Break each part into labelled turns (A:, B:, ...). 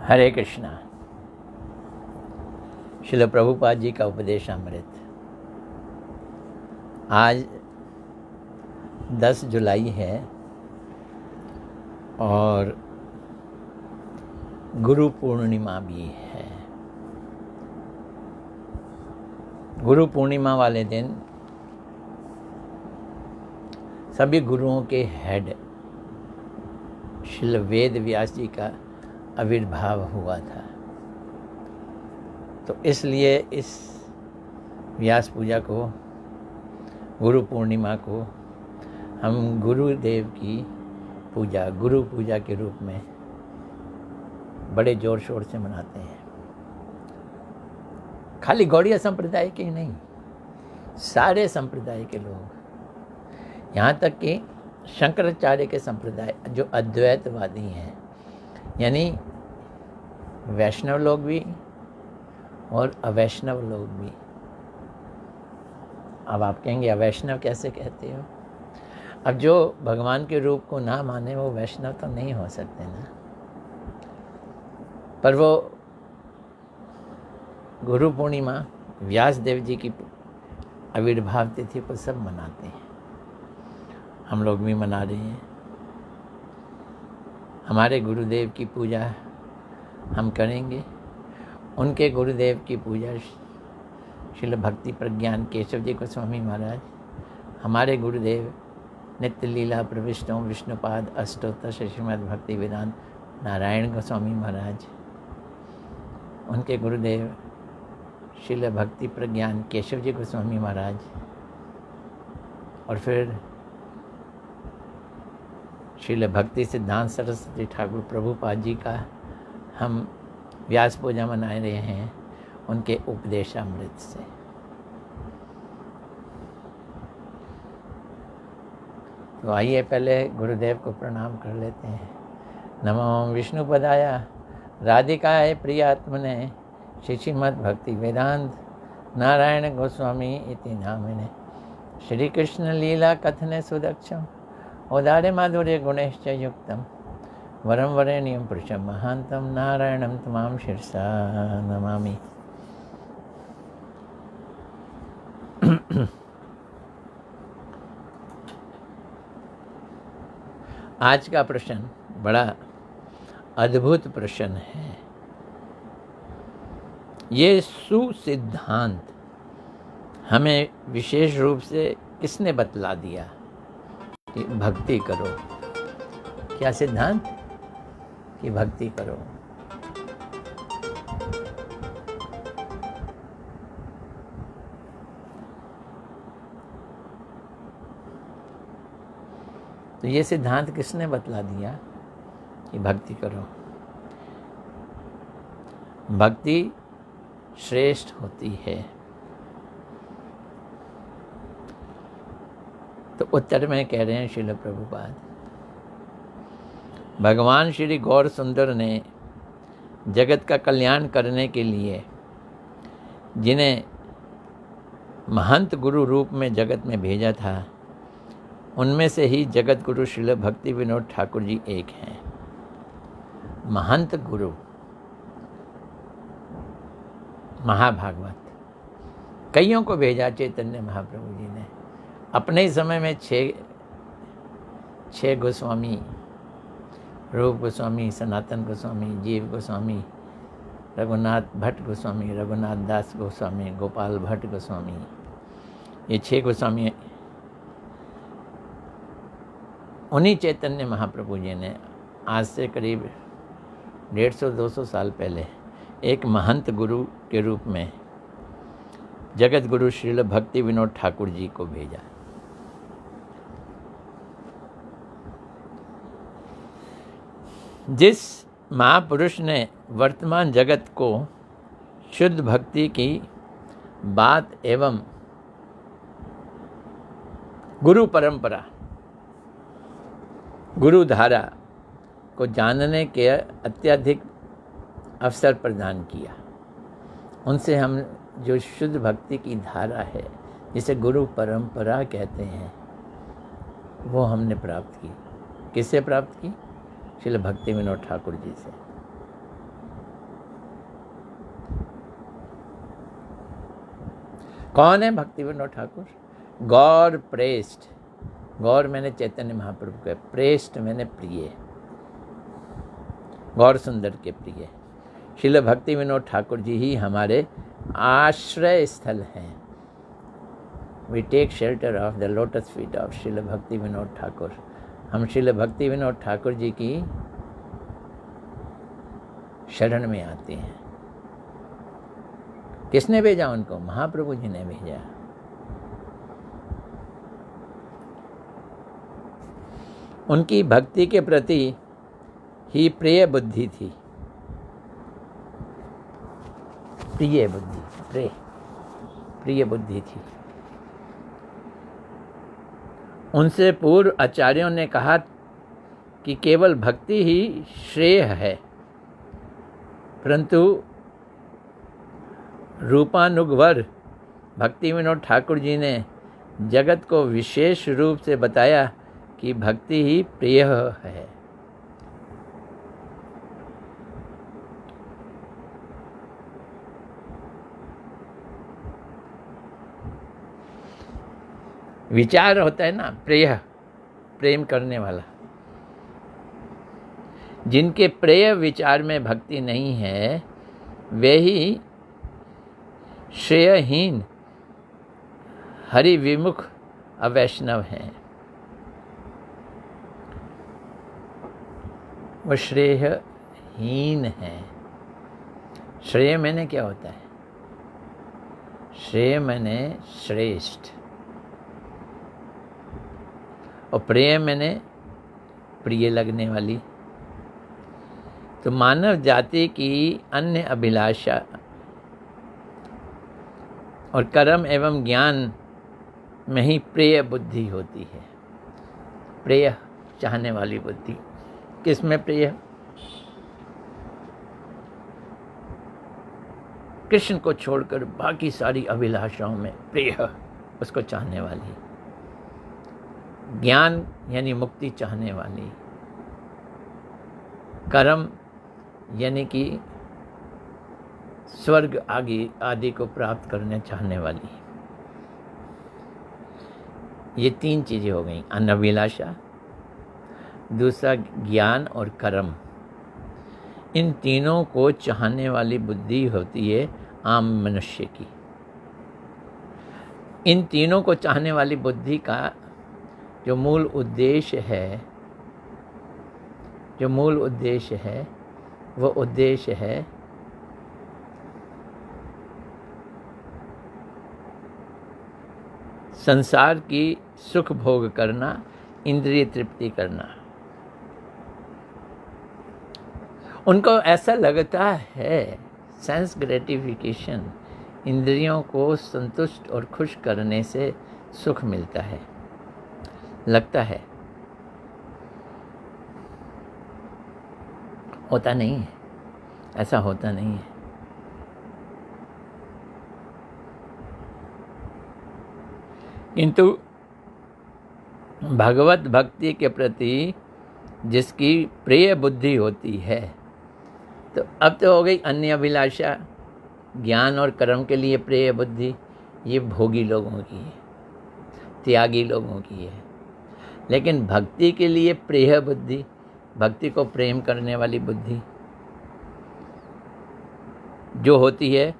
A: हरे कृष्णा। श्रील प्रभुपाद जी का उपदेश अमृत। आज 10 जुलाई है और गुरु पूर्णिमा भी है। गुरु पूर्णिमा वाले दिन सभी गुरुओं के हेड श्रील वेद व्यास जी का आविर्भाव हुआ था। तो इसलिए इस व्यास पूजा को, गुरु पूर्णिमा को हम गुरुदेव की पूजा, गुरु पूजा के रूप में बड़े जोर शोर से मनाते हैं। खाली गौड़िया संप्रदाय के ही नहीं, सारे संप्रदाय के लोग, यहाँ तक कि शंकराचार्य के संप्रदाय जो अद्वैतवादी हैं, यानी वैष्णव लोग भी और अवैष्णव लोग भी। अब आप कहेंगे अवैष्णव कैसे कहते हो? अब जो भगवान के रूप को ना माने वो वैष्णव तो नहीं हो सकते ना। पर वो गुरु पूर्णिमा व्यास देव जी की आविर्भाव तिथि को सब मनाते हैं। हम लोग भी मना रहे हैं। हमारे गुरुदेव की पूजा हम करेंगे। उनके गुरुदेव की पूजा श्रील भक्ति प्रज्ञान केशव जी गोस्वामी महाराज, हमारे गुरुदेव नित्य लीला प्रविष्टों विष्णुपाद अष्टोत्तर श्रीमद् भक्ति वेदांत नारायण गोस्वामी महाराज, उनके गुरुदेव श्रील भक्ति प्रज्ञान केशव जी गोस्वामी महाराज, और फिर श्रील भक्ति सिद्धांत सरस्वती ठाकुर प्रभुपाद जी का हम व्यास पूजा मना रहे हैं उनके उपदेशामृत से। तो आइए पहले गुरुदेव को प्रणाम कर लेते हैं। नमो विष्णुपदाय राधिकाय प्रियात्मने श्रीमद् भक्ति वेदांत नारायण गोस्वामी इति नामिने श्री कृष्ण लीला कथने सुदक्षम औदार्य माधुर्य गुणैश्च युक्तम वरम वरेण्यं पुरुषं महांतं नारायणं तमाम शिरसा नमामि। आज का प्रश्न बड़ा अद्भुत प्रश्न है। ये सुसिद्धांत हमें विशेष रूप से किसने बतला दिया कि भक्ति करो? क्या सिद्धांत? कि भक्ति करो। तो ये सिद्धांत किसने बतला दिया कि भक्ति करो? भक्ति श्रेष्ठ होती है। तो उत्तर में कह रहे हैं श्रील प्रभुपाद, भगवान श्री गौर सुंदर ने जगत का कल्याण करने के लिए जिन्हें महंत गुरु रूप में जगत में भेजा था, उनमें से ही जगत गुरु श्रील भक्ति विनोद ठाकुर जी एक हैं। महंत गुरु, महाभागवत, कईयों को भेजा चैतन्य महाप्रभु जी ने। अपने ही समय में छह गोस्वामी, रूप गोस्वामी, सनातन गोस्वामी, जीव गोस्वामी, रघुनाथ भट्ट गोस्वामी, रघुनाथ दास गोस्वामी, गोपाल भट्ट गोस्वामी, ये 6 गोस्वामी उन्हीं चैतन्य महाप्रभु जी ने आज से करीब 150-200 साल पहले एक महंत गुरु के रूप में जगत गुरु श्रील भक्ति विनोद ठाकुर जी को भेजा। जिस महापुरुष ने वर्तमान जगत को शुद्ध भक्ति की बात एवं गुरु परंपरा, गुरु धारा को जानने के अत्यधिक अवसर प्रदान किया, उनसे हम जो शुद्ध भक्ति की धारा है, जिसे गुरु परंपरा कहते हैं, वो हमने प्राप्त की। किससे प्राप्त की? श्रील भक्ति विनोद ठाकुर जी से। कौन है भक्ति विनोद ठाकुर? गौर प्रेस्ट, गौर मैंने चैतन्य महाप्रभु के, प्रेस्ट मैंने प्रिय, गौर सुंदर के प्रिय। श्रील भक्ति विनोद ठाकुर जी ही हमारे आश्रय स्थल हैं। We take shelter of the lotus feet of Srila Bhakti Vinod Thakur. हम श्रील भक्ति विनोद ठाकुर जी की शरण में आते हैं। किसने भेजा उनको? महाप्रभु जी ने भेजा। उनकी भक्ति के प्रति ही प्रिय बुद्धि थी, प्रिय बुद्धि, प्रिय बुद्धि थी। उनसे पूर्व आचार्यों ने कहा कि केवल भक्ति ही श्रेय है, परंतु रूपानुगवर भक्ति विनोद ठाकुर जी ने जगत को विशेष रूप से बताया कि भक्ति ही प्रिय है। विचार होता है ना, प्रिय, प्रेम करने वाला। जिनके प्रिय विचार में भक्ति नहीं है वे ही श्रेयहीन हरि विमुख अवैष्णव हैं। वो श्रेयहीन हैं। श्रेय मैंने क्या होता है? श्रेय मैंने श्रेष्ठ, और प्रिय मैंने प्रिय लगने वाली। तो मानव जाति की अन्य अभिलाषा और कर्म एवं ज्ञान में ही प्रिय बुद्धि होती है। प्रिय चाहने वाली बुद्धि। किस में प्रिय? कृष्ण को छोड़कर बाकी सारी अभिलाषाओं में प्रिय, उसको चाहने वाली। ज्ञान यानी मुक्ति चाहने वाली। कर्म यानी कि स्वर्ग आदि को प्राप्त करने चाहने वाली। ये तीन चीज़ें हो गई, अनभिलाषा, दूसरा ज्ञान और कर्म। इन तीनों को चाहने वाली बुद्धि होती है आम मनुष्य की। इन तीनों को चाहने वाली बुद्धि का जो मूल उद्देश्य है, वो उद्देश्य है संसार की सुख भोग करना, इंद्रिय तृप्ति करना। उनको ऐसा लगता है सेंस ग्रेटिफिकेशन, इंद्रियों को संतुष्ट और खुश करने से सुख मिलता है, लगता है। होता नहीं है, ऐसा होता नहीं है। किंतु भगवत भक्ति के प्रति जिसकी प्रिय बुद्धि होती है, तो अब तो हो गई अन्य अभिलाषा, ज्ञान और कर्म के लिए प्रिय बुद्धि, ये भोगी लोगों की है, त्यागी लोगों की है। लेकिन भक्ति के लिए प्रिय बुद्धि, भक्ति को प्रेम करने वाली बुद्धि जो होती है,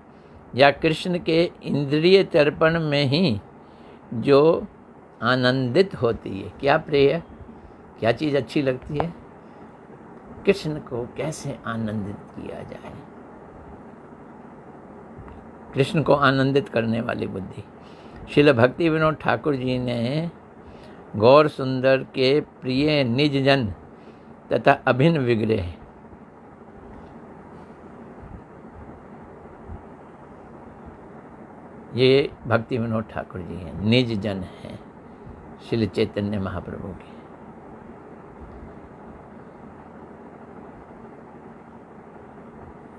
A: या कृष्ण के इंद्रिय तर्पण में ही जो आनंदित होती है। क्या प्रिय, क्या चीज़ अच्छी लगती है? कृष्ण को कैसे आनंदित किया जाए, कृष्ण को आनंदित करने वाली बुद्धि। श्रील भक्ति विनोद ठाकुर जी ने गौर सुंदर के प्रिय निज जन तथा अभिन्न विग्रह, ये भक्ति विनोद ठाकुर जी हैं, निज जन हैं श्री चैतन्य महाप्रभु के।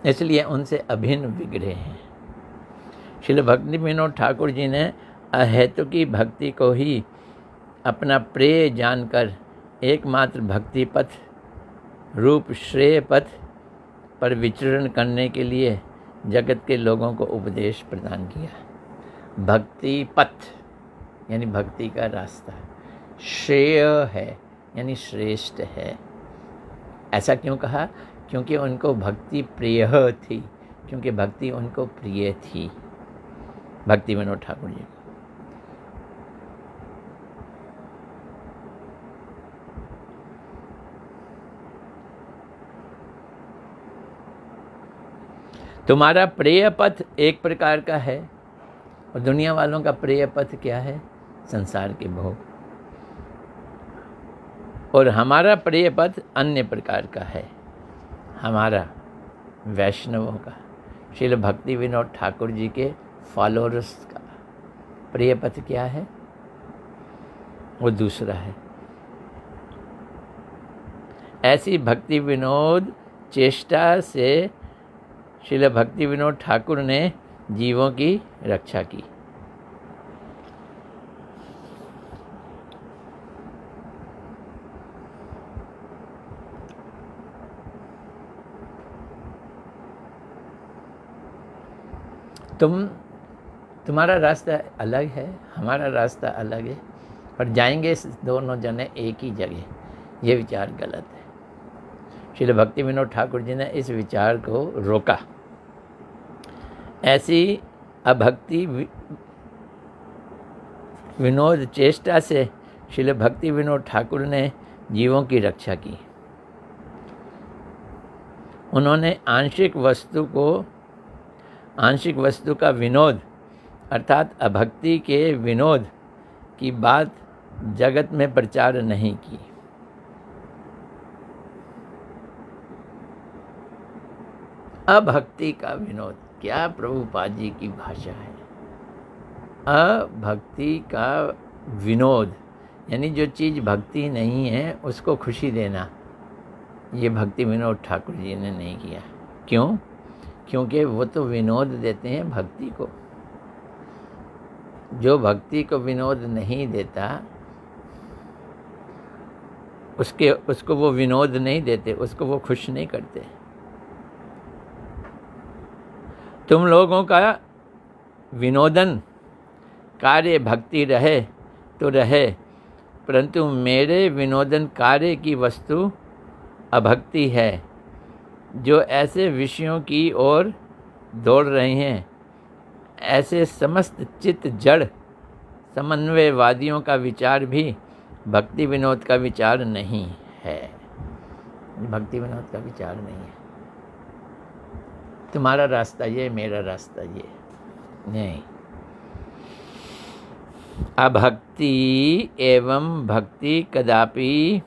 A: इसलिए उनसे अभिन्न विग्रह हैं। श्री भक्ति विनोद ठाकुर जी ने अहेतुकी भक्ति को ही अपना प्रेय जानकर एकमात्र भक्ति पथ रूप श्रेय पथ पर विचरण करने के लिए जगत के लोगों को उपदेश प्रदान किया। भक्ति पथ यानी भक्ति का रास्ता, श्रेय है यानी श्रेष्ठ है। ऐसा क्यों कहा? क्योंकि उनको भक्ति प्रिय थी, क्योंकि भक्ति उनको प्रिय थी, भक्ति विनोद ठाकुर जी। तुम्हारा प्रिय पथ एक प्रकार का है और दुनिया वालों का प्रिय पथ क्या है? संसार के भोग। और हमारा प्रिय पथ अन्य प्रकार का है, हमारा वैष्णवों का, श्रील भक्ति विनोद ठाकुर जी के फॉलोअर्स का प्रिय पथ क्या है? वो दूसरा है। ऐसी भक्ति विनोद चेष्टा से श्रील भक्ति विनोद ठाकुर ने जीवों की रक्षा की। तुम्हारा रास्ता अलग है, हमारा रास्ता अलग है, पर जाएंगे दोनों जने एक ही जगह। ये विचार गलत है। श्रील भक्ति विनोद ठाकुर जी ने इस विचार को रोका। ऐसी अभक्ति विनोद चेष्टा से श्रील भक्ति विनोद ठाकुर ने जीवों की रक्षा की। उन्होंने आंशिक वस्तु का विनोद अर्थात अभक्ति के विनोद की बात जगत में प्रचार नहीं की। अभक्ति का विनोद, क्या प्रभुपाद जी की भाषा है। अभक्ति का विनोद यानी जो चीज़ भक्ति नहीं है उसको खुशी देना, ये भक्ति विनोद ठाकुर जी ने नहीं किया। क्यों? क्योंकि वो तो विनोद देते हैं भक्ति को। जो भक्ति को विनोद नहीं देता उसको वो विनोद नहीं देते, उसको वो खुश नहीं करते। तुम लोगों का विनोदन कार्य भक्ति रहे तो रहे, परंतु मेरे विनोदन कार्य की वस्तु अभक्ति है। जो ऐसे विषयों की ओर दौड़ रहे हैं, ऐसे समस्त चित्त जड़ समन्वयवादियों का विचार भी भक्ति विनोद का विचार नहीं है। भक्ति विनोद का विचार नहीं है। तुम्हारा रास्ता ये, मेरा रास्ता ये नहीं। अभक्ति एवं भक्ति कदापि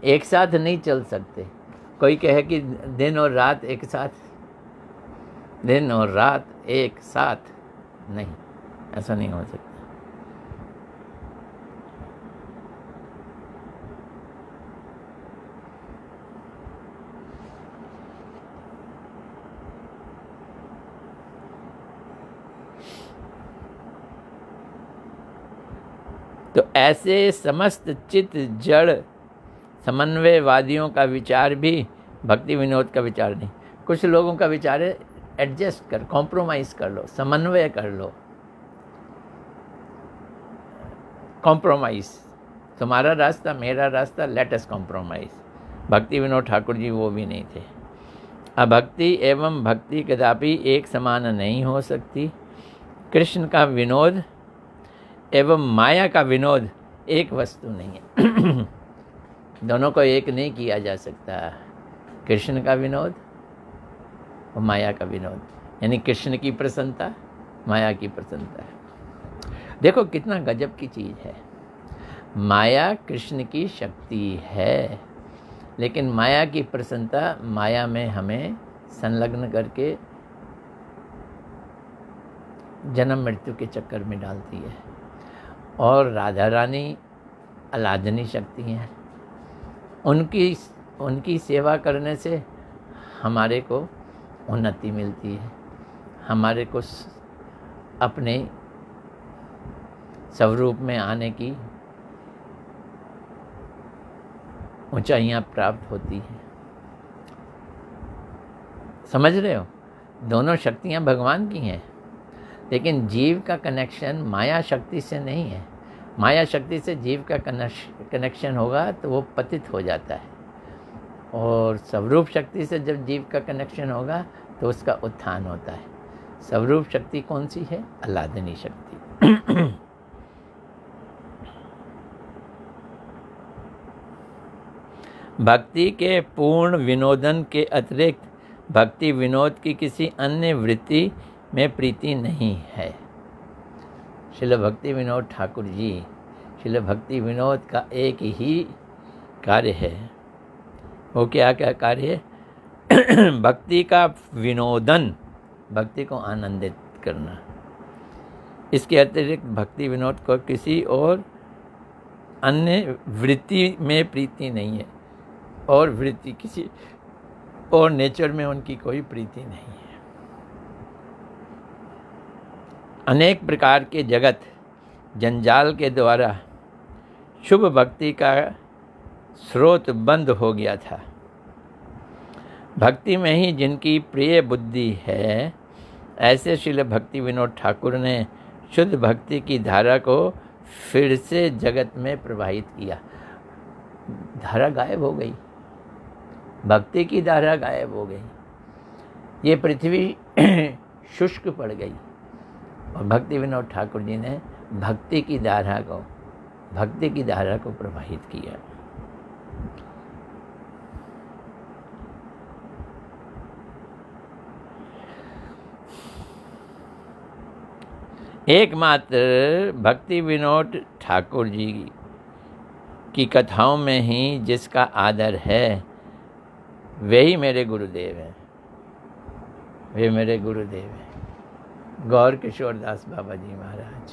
A: एक साथ नहीं चल सकते। कोई कहे कि दिन और रात एक साथ, दिन और रात एक साथ नहीं, ऐसा नहीं हो सकता। तो ऐसे समस्त चित्त जड़ समन्वयवादियों का विचार भी भक्ति विनोद का विचार नहीं। कुछ लोगों का विचार है एडजस्ट कर, कॉम्प्रोमाइज़ कर लो, समन्वय कर लो। कॉम्प्रोमाइज़, तुम्हारा रास्ता मेरा रास्ता, लेट अस कॉम्प्रोमाइज़। भक्ति विनोद ठाकुर जी वो भी नहीं थे। अभक्ति एवं भक्ति कदापि एक समान नहीं हो सकती। कृष्ण का विनोद एवं माया का विनोद एक वस्तु नहीं है। दोनों को एक नहीं किया जा सकता। कृष्ण का विनोद और माया का विनोद, यानी कृष्ण की प्रसन्नता, माया की प्रसन्नता। देखो कितना गजब की चीज़ है। माया कृष्ण की शक्ति है, लेकिन माया की प्रसन्नता माया में हमें संलग्न करके जन्म मृत्यु के चक्कर में डालती है। और राधा रानी अलादनी शक्ति हैं। उनकी सेवा करने से हमारे को उन्नति मिलती है, हमारे को अपने स्वरूप में आने की ऊंचाइयां प्राप्त होती हैं। समझ रहे हो? दोनों शक्तियां भगवान की हैं। लेकिन जीव का कनेक्शन माया शक्ति से नहीं है। माया शक्ति से जीव का कनेक्शन होगा तो वो पतित हो जाता है, और स्वरूप शक्ति से जब जीव का कनेक्शन होगा तो उसका उत्थान होता है। स्वरूप शक्ति कौन सी है? अल्लादनी शक्ति। भक्ति के पूर्ण विनोदन के अतिरिक्त भक्ति विनोद की किसी अन्य वृत्ति में प्रीति नहीं है। श्रील भक्ति विनोद ठाकुर जी, श्रील भक्ति विनोद का एक ही कार्य है। वो क्या कार्य है? भक्ति का विनोदन, भक्ति को आनंदित करना। इसके अतिरिक्त भक्ति विनोद को किसी और अन्य वृत्ति में प्रीति नहीं है, और वृत्ति किसी और नेचर में उनकी कोई प्रीति नहीं है। अनेक प्रकार के जगत जंजाल के द्वारा शुभ भक्ति का स्रोत बंद हो गया था। भक्ति में ही जिनकी प्रिय बुद्धि है, ऐसे श्रील भक्ति विनोद ठाकुर ने शुद्ध भक्ति की धारा को फिर से जगत में प्रवाहित किया। धारा गायब हो गई, भक्ति की धारा गायब हो गई, ये पृथ्वी शुष्क पड़ गई, और भक्ति विनोद ठाकुर जी ने भक्ति की धारा को प्रवाहित किया। एकमात्र भक्ति विनोद ठाकुर जी की कथाओं में ही जिसका आदर है, वही मेरे गुरुदेव हैं। वे मेरे गुरुदेव हैं गौर किशोर दास बाबा जी महाराज।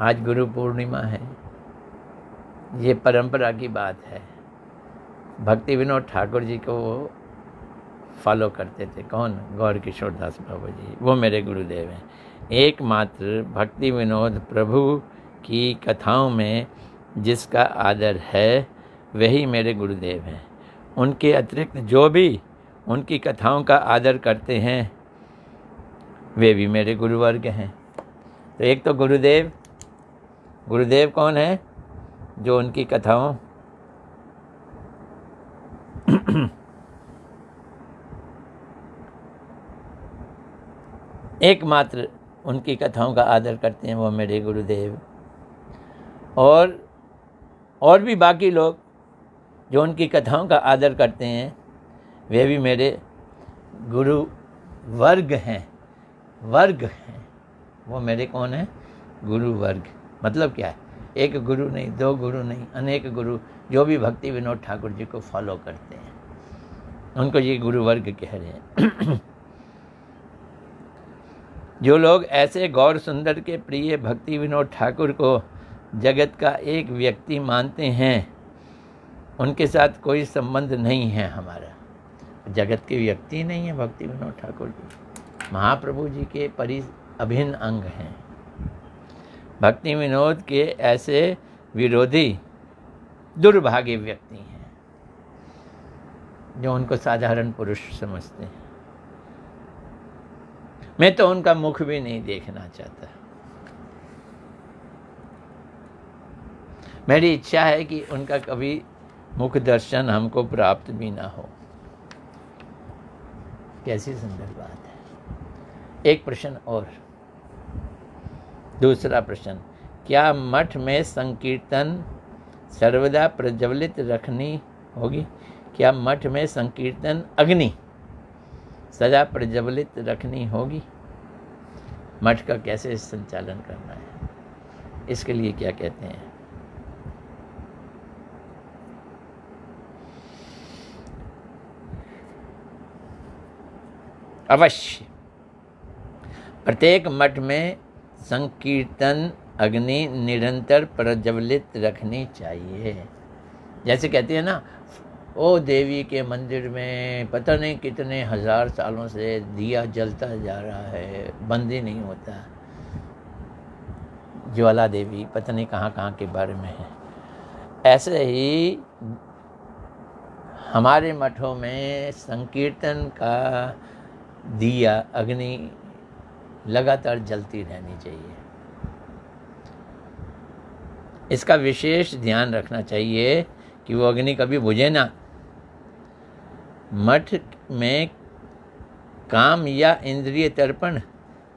A: आज गुरु पूर्णिमा है, ये परंपरा की बात है। भक्ति विनोद ठाकुर जी को वो फॉलो करते थे। कौन? गौर किशोर दास बाबा जी, वो मेरे गुरुदेव हैं। एकमात्र भक्ति विनोद प्रभु की कथाओं में जिसका आदर है, वही मेरे गुरुदेव हैं। उनके अतिरिक्त जो भी उनकी कथाओं का आदर करते हैं, वे भी मेरे गुरुवर्ग हैं। तो एक तो गुरुदेव कौन है? जो उनकी कथाओं एकमात्र उनकी कथाओं का आदर करते हैं, वो मेरे गुरुदेव। और भी बाकी लोग जो उनकी कथाओं का आदर करते हैं, वे भी मेरे गुरु वर्ग हैं। वो मेरे कौन है? गुरु वर्ग। मतलब क्या है? एक गुरु नहीं, दो गुरु नहीं, अनेक गुरु जो भी भक्ति विनोद ठाकुर जी को फॉलो करते हैं, उनको ये गुरु वर्ग कह रहे हैं। जो लोग ऐसे गौर सुंदर के प्रिय भक्ति विनोद ठाकुर को जगत का एक व्यक्ति मानते हैं, उनके साथ कोई संबंध नहीं है हमारा। जगत के व्यक्ति नहीं है भक्ति विनोद ठाकुर जी, महाप्रभु जी के अभिन्न अंग हैं। भक्ति विनोद के ऐसे विरोधी दुर्भाग्य व्यक्ति हैं जो उनको साधारण पुरुष समझते हैं। मैं तो उनका मुख भी नहीं देखना चाहता। मेरी इच्छा है कि उनका कभी मुख दर्शन हमको प्राप्त भी ना हो। कैसी सुंदर बात है। एक प्रश्न और, दूसरा प्रश्न, क्या मठ में संकीर्तन सर्वदा प्रज्वलित रखनी होगी? क्या मठ में संकीर्तन अग्नि सदा प्रज्वलित रखनी होगी? मठ का कैसे संचालन करना है, इसके लिए क्या कहते हैं? अवश्य प्रत्येक मठ में संकीर्तन अग्नि निरंतर प्रज्वलित रखनी चाहिए। जैसे कहते हैं ना, ओ देवी के मंदिर में पता नहीं कितने हजार सालों से दिया जलता जा रहा है, बंद ही नहीं होता। ज्वाला देवी पता नहीं कहाँ के बारे में है। ऐसे ही हमारे मठों में संकीर्तन का दिया अग्नि लगातार जलती रहनी चाहिए। इसका विशेष ध्यान रखना चाहिए कि वो अग्नि कभी बुझे ना। मठ में काम या इंद्रिय तर्पण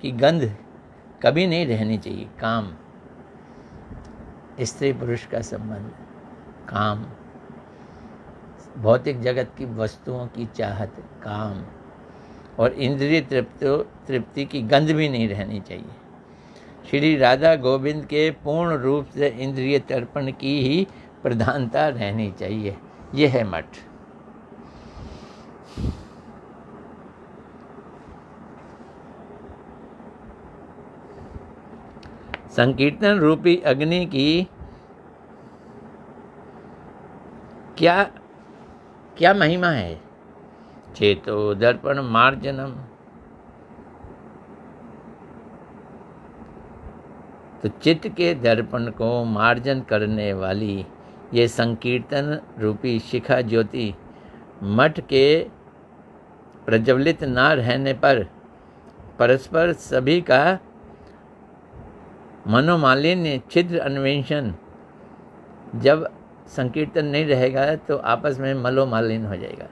A: की गंध कभी नहीं रहनी चाहिए। काम, स्त्री पुरुष का संबंध, काम, भौतिक जगत की वस्तुओं की चाहत, काम, और इंद्रिय तृप्ति की गंध भी नहीं रहनी चाहिए। श्री राधा गोविंद के पूर्ण रूप से इंद्रिय तर्पण की ही प्रधानता रहनी चाहिए। यह है मठ। संकीर्तन रूपी अग्नि की क्या महिमा है? चेतो दर्पण मार्जनम। तो चित्त के दर्पण को मार्जन करने वाली ये संकीर्तन रूपी शिखा ज्योति मठ के प्रज्वलित न रहने पर परस्पर सभी का मनोमालिन्य, छिद्र अन्वेषण, जब संकीर्तन नहीं रहेगा तो आपस में मलोमालिन्य हो जाएगा,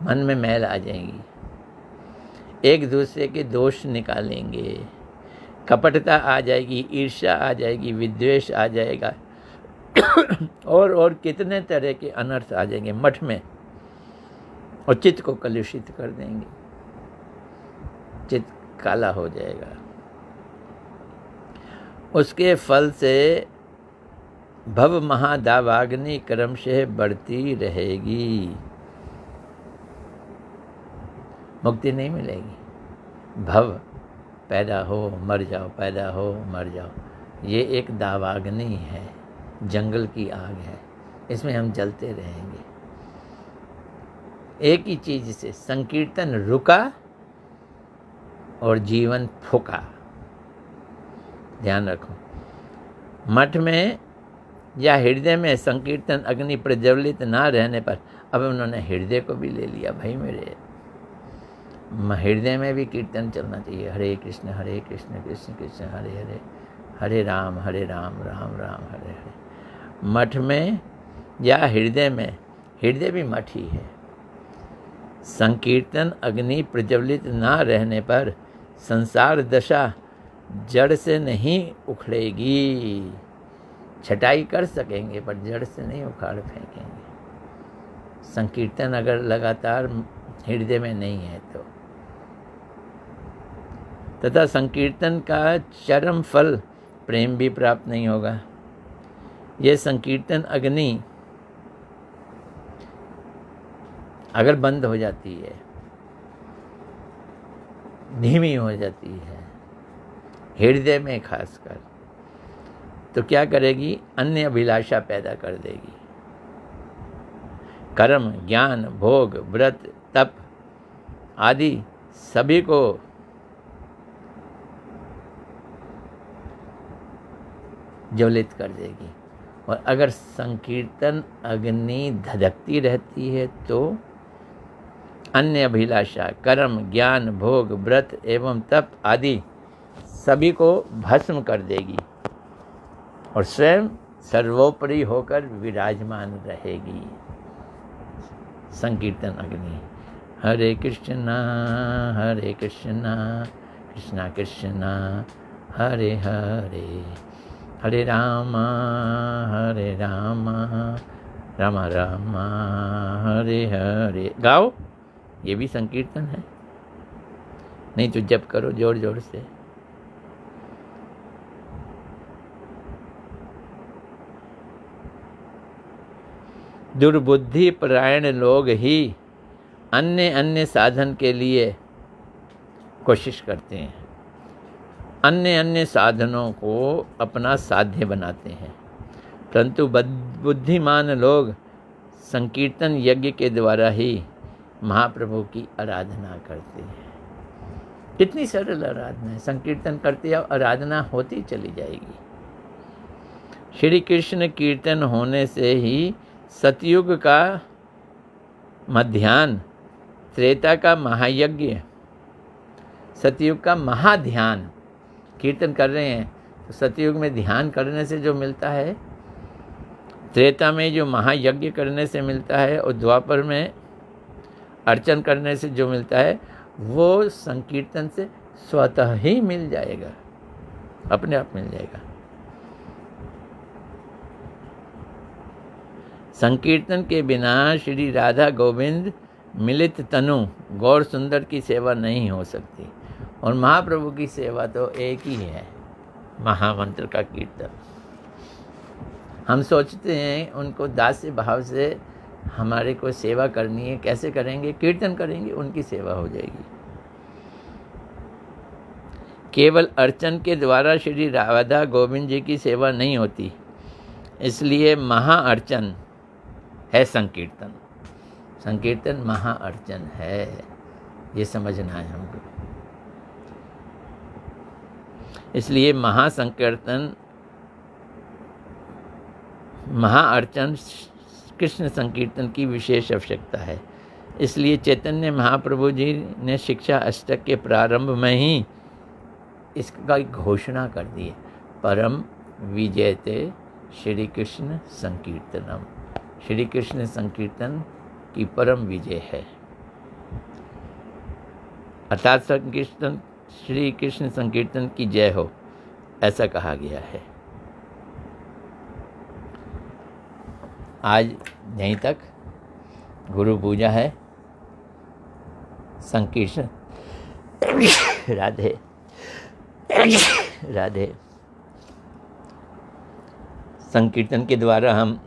A: मन में मैल आ जाएगी, एक दूसरे के दोष निकालेंगे, कपटता आ जाएगी, ईर्ष्या आ जाएगी, विद्वेष आ जाएगा और कितने तरह के अनर्थ आ जाएंगे मठ में, और चित्त को कलुषित कर देंगे, चित्त काला हो जाएगा। उसके फल से भव महादावाग्नि क्रमशः बढ़ती रहेगी, मुक्ति नहीं मिलेगी। भव, पैदा हो मर जाओ, पैदा हो मर जाओ, ये एक दावाग्नि है, जंगल की आग है, इसमें हम जलते रहेंगे। एक ही चीज से संकीर्तन रुका और जीवन फूका। ध्यान रखो, मठ में या हृदय में संकीर्तन अग्नि प्रज्वलित ना रहने पर, अब उन्होंने हृदय को भी ले लिया। भाई मेरे हृदय में भी कीर्तन चलना चाहिए। हरे कृष्ण कृष्ण कृष्ण हरे हरे, हरे राम राम राम हरे हरे। मठ में या हृदय में, हृदय भी मठ ही है, संकीर्तन अग्नि प्रज्वलित ना रहने पर संसार दशा जड़ से नहीं उखड़ेगी। छटाई कर सकेंगे पर जड़ से नहीं उखाड़ फेंकेंगे। संकीर्तन अगर लगातार हृदय में नहीं है तो, तथा संकीर्तन का चरम फल प्रेम भी प्राप्त नहीं होगा। यह संकीर्तन अग्नि अगर बंद हो जाती है, धीमी हो जाती है हृदय में खासकर, तो क्या करेगी? अन्य अभिलाषा पैदा कर देगी। कर्म, ज्ञान, भोग, व्रत, तप आदि सभी को ज्वलित कर देगी। और अगर संकीर्तन अग्नि धधकती रहती है तो अन्य अभिलाषा, कर्म, ज्ञान, भोग, व्रत एवं तप आदि सभी को भस्म कर देगी और स्वयं सर्वोपरि होकर विराजमान रहेगी। संकीर्तन अग्नि। हरे कृष्णा कृष्णा कृष्णा हरे हरे, हरे राम राम राम हरे हरे। गाओ, ये भी संकीर्तन है। नहीं तो जप करो जोर जोर से। दुर्बुद्धि परायण लोग ही अन्य साधन के लिए कोशिश करते हैं, अन्य साधनों को अपना साध्य बनाते हैं, परंतु बुद्धिमान लोग संकीर्तन यज्ञ के द्वारा ही महाप्रभु की आराधना करते हैं। कितनी सरल आराधना है, संकीर्तन करते जाओ, आराधना होती चली जाएगी। श्री कृष्ण कीर्तन होने से ही सतयुग का मध्याह्न, त्रेता का महायज्ञ, सतयुग का महाध्यान, कीर्तन कर रहे हैं तो सतयुग में ध्यान करने से जो मिलता है, त्रेता में जो महायज्ञ करने से मिलता है, और द्वापर में अर्चन करने से जो मिलता है, वो संकीर्तन से स्वतः ही मिल जाएगा, अपने आप मिल जाएगा। संकीर्तन के बिना श्री राधा गोविंद मिलित तनु गौर सुंदर की सेवा नहीं हो सकती। और महाप्रभु की सेवा तो एक ही है, महामंत्र का कीर्तन। हम सोचते हैं उनको दास्य भाव से हमारे को सेवा करनी है, कैसे करेंगे? कीर्तन करेंगे, उनकी सेवा हो जाएगी। केवल अर्चन के द्वारा श्री राधा गोविंद जी की सेवा नहीं होती, इसलिए महाअर्चन है संकीर्तन। संकीर्तन महाअर्चन है, ये समझना है हमको। इसलिए महासंकीर्तन, महाअर्चन कृष्ण संकीर्तन की विशेष आवश्यकता है। इसलिए चैतन्य महाप्रभु जी ने शिक्षा अष्टक के प्रारंभ में ही इसका घोषणा कर दी है, परम विजयते श्री कृष्ण संकीर्तनम। श्री कृष्ण संकीर्तन की परम विजय है, अर्थात संकीर्तन श्री कृष्ण संकीर्तन की जय हो, ऐसा कहा गया है। आज यहीं तक, गुरु पूजा है। संकीर्तन राधे राधे। संकीर्तन के द्वारा हम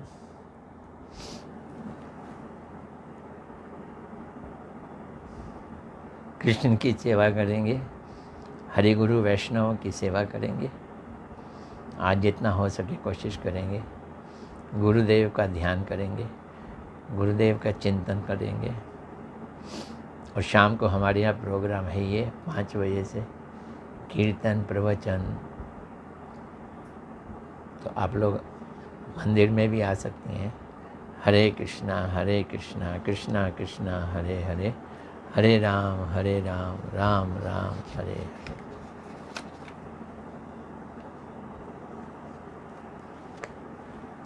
A: कृष्ण की सेवा करेंगे, हरि गुरु वैष्णव की सेवा करेंगे। आज जितना हो सके कोशिश करेंगे, गुरुदेव का ध्यान करेंगे, गुरुदेव का चिंतन करेंगे। और शाम को हमारे यहाँ प्रोग्राम है ये 5 बजे से, कीर्तन प्रवचन। तो आप लोग मंदिर में भी आ सकते हैं। हरे कृष्णा कृष्णा कृष्णा हरे हरे, हरे राम राम राम हरे हरे।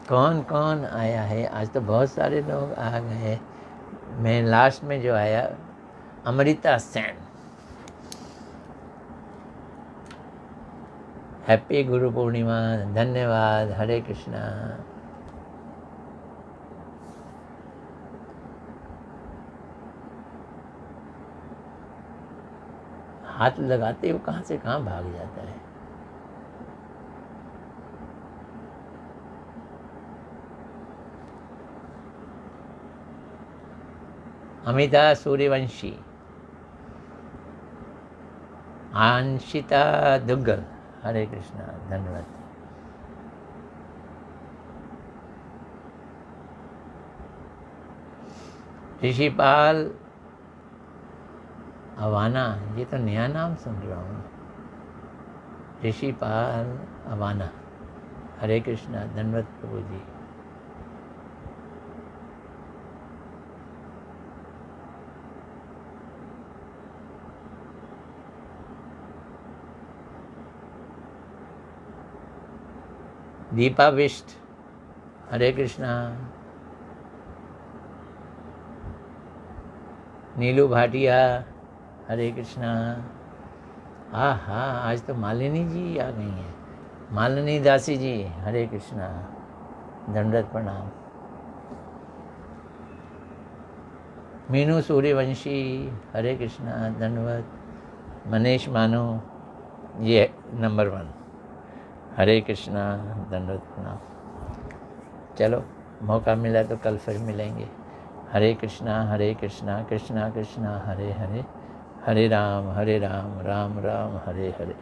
A: कौन कौन आया है? आज तो बहुत सारे लोग आ गए। मैं लास्ट में जो आया, अमृता सेन। हैप्पी गुरु पूर्णिमा, धन्यवाद। हरे कृष्णा। हाथ लगाते वो कहाँ से कहाँ भाग जाता है। अमिता सूर्यवंशी, आंशिता दुग्गल, हरे कृष्णा, धन्यवाद। ऋषिपाल अवाना, ये तो नया नाम सुन रहा हूँ। ऋषिपाल अवाना, हरे कृष्णा, धन्यवाद प्रभु जी। दीपा बिष्ट, हरे कृष्णा। नीलू भाटिया, हरे कृष्णा। हाँ हाँ, आज तो मालिनी जी आ गई हैं। मालिनी दासी जी, हरे कृष्णा, दंडवत प्रणाम। मीनू सूर्यवंशी, हरे कृष्णा, दंडवत। मनीष मानो, ये नंबर 1, हरे कृष्णा, दंडवत प्रणाम। चलो, मौका मिला तो कल फिर मिलेंगे। हरे कृष्णा कृष्णा कृष्णा हरे हरे, हरे राम राम राम हरे हरे।